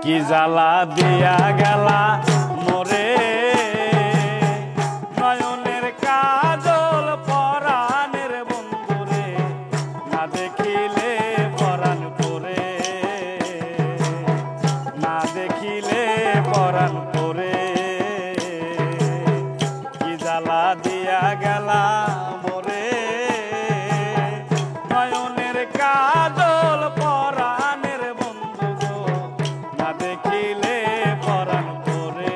কি জ্বালা দিয়া গেলা মোরে নয়নের কাজল পরাণের বন্ধুরে না দেখিলে পরাণ পরে না দেখিলে পরাণ পরে কি জ্বালা দিয়া গেলা মোরে নয়নের কাজল পরাণের বন্ধু গো না দেখিলে পরাণ পরে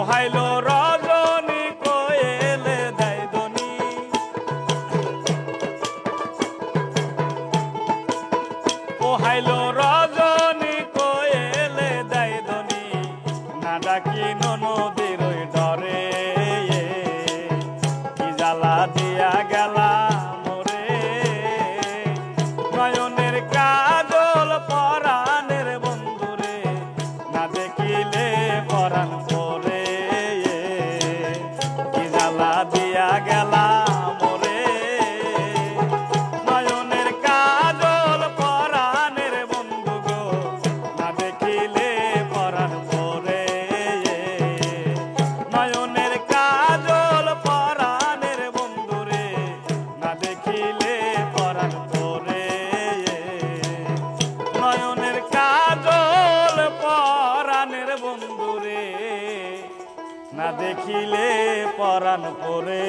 পোহাইলো রজনী কোয়েলে দেয় দনি পোহাইলো রজনী কোয়েলে দেয় দনি না ডাকি ননদের ওই ডরে কি জ্বালা দিয়া গেলা মোরে নয়নের কাজল পরাণের বন্ধুরে না দেখিলে পরাণ পরে কি জ্বালা দিয়া গেলা মোরে নয়নের কাজল পরাণের বন্ধু গো না দেখিলে পরাণ পরে নয়নের কাজল পরাণের বন্ধুরে না দেখিলে পরাণ পরে নয়নের কাজল পরাণের বন্ধুরে না দেখিলে পরাণ পরে